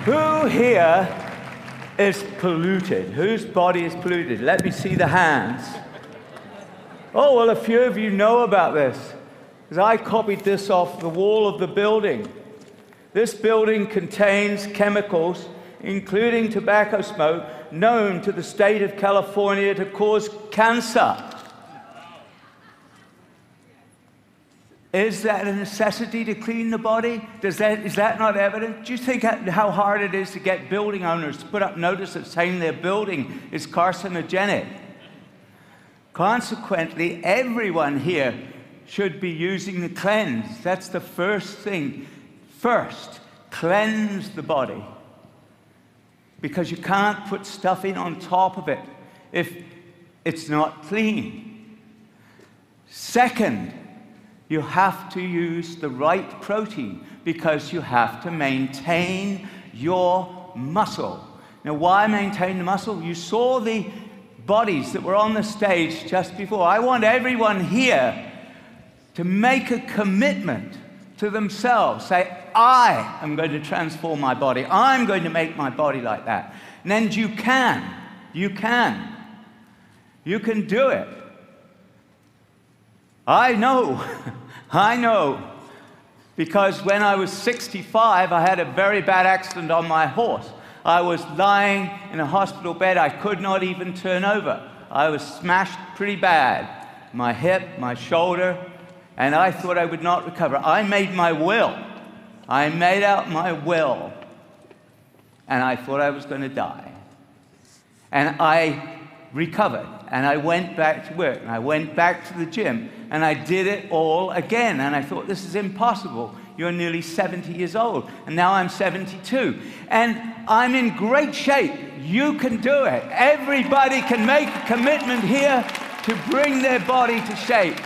Who here is polluted? Whose body is polluted? Let me see the hands. Oh, well, a few of you know about this, because I copied this off the wall of the building. This building contains chemicals, including tobacco smoke, known to the state of California to cause cancer. Is that a necessity to clean the body? Is that not evident? Do you think how hard it is to get building owners to put up notices saying their building is carcinogenic? Consequently, everyone here should be using the cleanse. That's the first thing. First, cleanse the body. Because you can't put stuff in on top of it if it's not clean. Second, you have to use the right protein because you have to maintain your muscle. Now, why maintain the muscle? You saw the bodies that were on the stage just before. I want everyone here to make a commitment to themselves. Say, I am going to transform my body. I'm going to make my body like that. And then you can. You can. You can do it. I know. I know. Because when I was 65, I had a very bad accident on my horse. I was lying in a hospital bed. I could not even turn over. I was smashed pretty bad. My hip, my shoulder, and I thought I would not recover. I made my will. I made out my will. And I thought I was going to die. And I recovered. And I went back to work. And I went back to the gym. And I did it all again. And I thought, this is impossible. You're nearly 70 years old. And now I'm 72. And I'm in great shape. You can do it. Everybody can make a commitment here to bring their body to shape.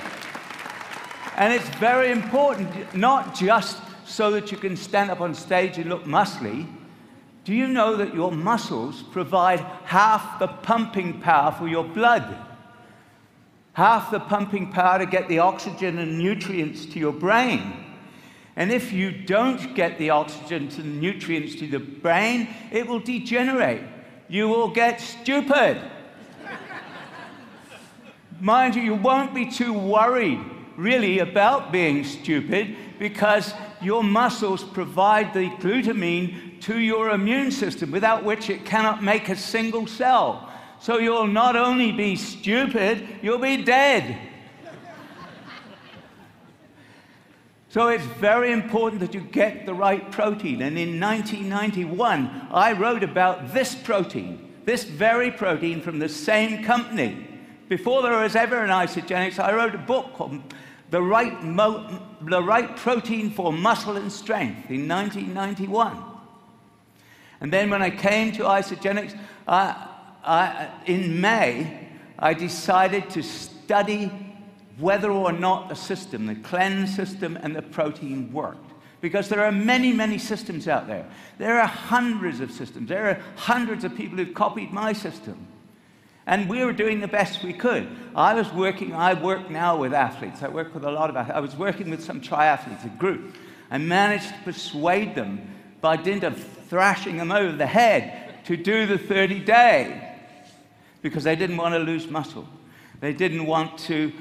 And it's very important, not just so that you can stand up on stage and look muscly. Do you know that your muscles provide half the pumping power for your blood? Half the pumping power to get the oxygen and nutrients to your brain. And if you don't get the oxygen to the nutrients to the brain, it will degenerate. You will get stupid. Mind you, you won't be too worried, really, about being stupid because your muscles provide the glutamine to your immune system, without which it cannot make a single cell. So you'll not only be stupid, you'll be dead. So it's very important that you get the right protein. And in 1991, I wrote about this protein, this very protein from the same company. Before there was ever an Isagenix, I wrote a book called The Right Protein for Muscle and Strength in 1991. And then when I came to Isagenix, in May, I decided to study whether or not the system, the cleanse system and the protein worked. Because there are many, many systems out there. There are hundreds of systems. There are hundreds of people who've copied my system. And we were doing the best we could. I work now with athletes. I work with a lot of athletes. I was working with some triathletes, a group. I managed to persuade them by dint of thrashing them over the head to do the 30-day because they didn't want to lose muscle. They didn't want to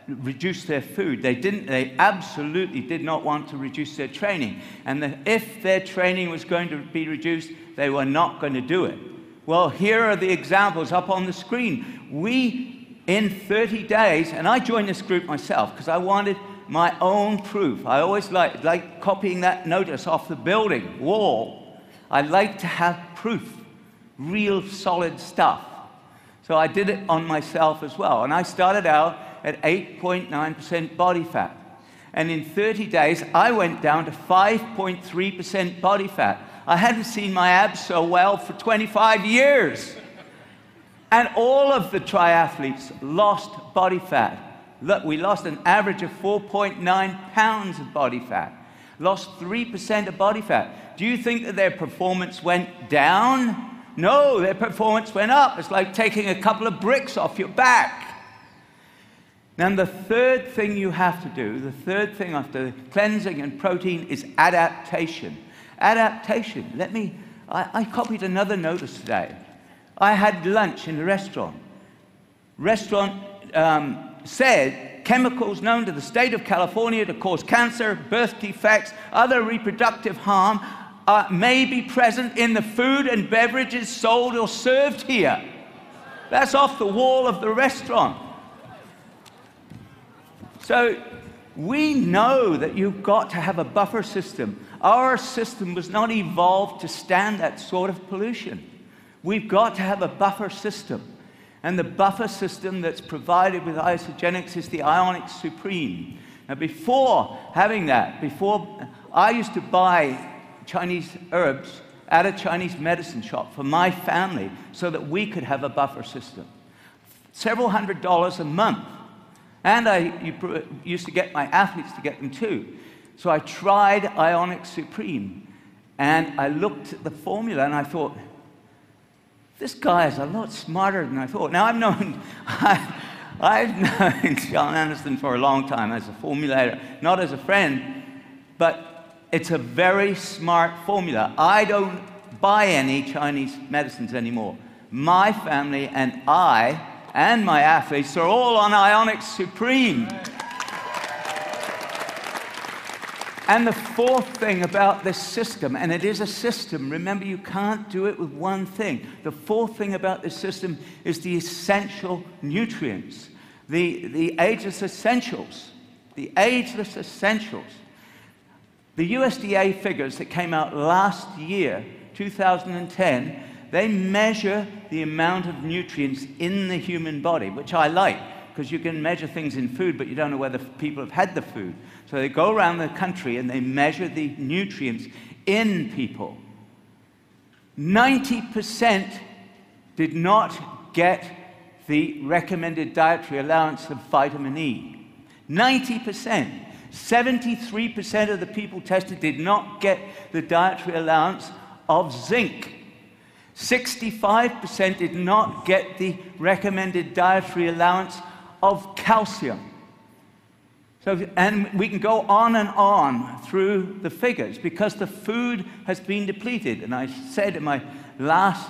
reduce their food. They absolutely did not want to reduce their training. And if their training was going to be reduced, they were not going to do it. Well, here are the examples up on the screen. We, in 30 days, and I joined this group myself because I wanted my own proof. I always like copying that notice off the building wall. I like to have proof, real solid stuff. So I did it on myself as well. And I started out at 8.9% body fat. And in 30 days, I went down to 5.3% body fat. I hadn't seen my abs so well for 25 years. And all of the triathletes lost body fat. Look, we lost an average of 4.9 pounds of body fat. Lost 3% of body fat. Do you think that their performance went down? No, their performance went up. It's like taking a couple of bricks off your back. Then the third thing you have to do, the third thing after cleansing and protein is adaptation. Adaptation. I copied another notice today. I had lunch in a restaurant. Restaurant said chemicals known to the state of California to cause cancer, birth defects, other reproductive harm may be present in the food and beverages sold or served here. That's off the wall of the restaurant. So we know that you've got to have a buffer system. Our system was not evolved to stand that sort of pollution. We've got to have a buffer system. And the buffer system that's provided with Isagenix is the Ionix Supreme. Now before having that, I used to buy Chinese herbs at a Chinese medicine shop for my family so that we could have a buffer system. Several $100s a month. And I used to get my athletes to get them too. So I tried Ionix Supreme. And I looked at the formula and I thought, this guy is a lot smarter than I thought. Now I've known John Anderson for a long time as a formulator, not as a friend, but it's a very smart formula. I don't buy any Chinese medicines anymore. My family and I and my athletes are all on Ionix Supreme. And the fourth thing about this system, and it is a system, remember you can't do it with one thing. The fourth thing about this system is the essential nutrients, the ageless essentials, the ageless essentials. The USDA figures that came out last year, 2010, they measure the amount of nutrients in the human body, which I like, because you can measure things in food, but you don't know whether people have had the food. So they go around the country and they measure the nutrients in people. 90% did not get the recommended dietary allowance of vitamin E. 90%. 73% of the people tested did not get the dietary allowance of zinc. 65% did not get the recommended dietary allowance of calcium. So, and we can go on and on through the figures because the food has been depleted. And I said in my last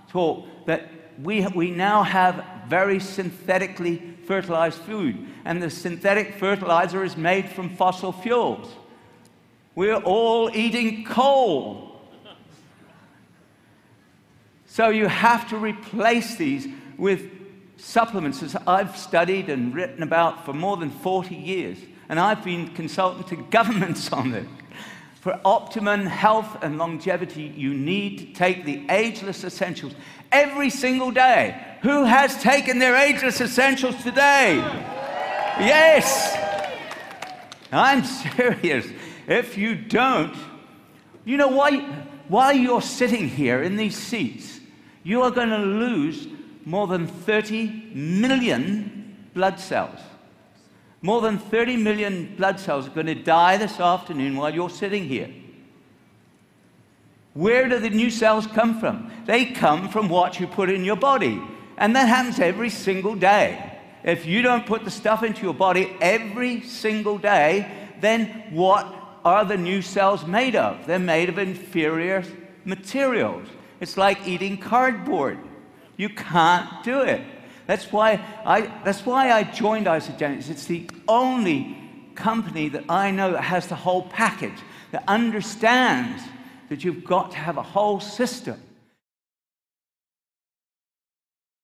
talk that we now have very synthetically fertilized food. And the synthetic fertilizer is made from fossil fuels. We're all eating coal. So you have to replace these with supplements, as I've studied and written about for more than 40 years. And I've been consultant to governments on this. For optimum health and longevity, you need to take the ageless essentials every single day. Who has taken their ageless essentials today? Yes! I'm serious. If you don't, you know why? While you're sitting here in these seats, you are going to lose more than 30 million blood cells. More than 30 million blood cells are going to die this afternoon while you're sitting here. Where do the new cells come from? They come from what you put in your body. And that happens every single day. If you don't put the stuff into your body every single day, then what are the new cells made of? They're made of inferior materials. It's like eating cardboard. You can't do it. That's why I joined Isagenix. It's the only company that I know that has the whole package, that understands that you've got to have a whole system.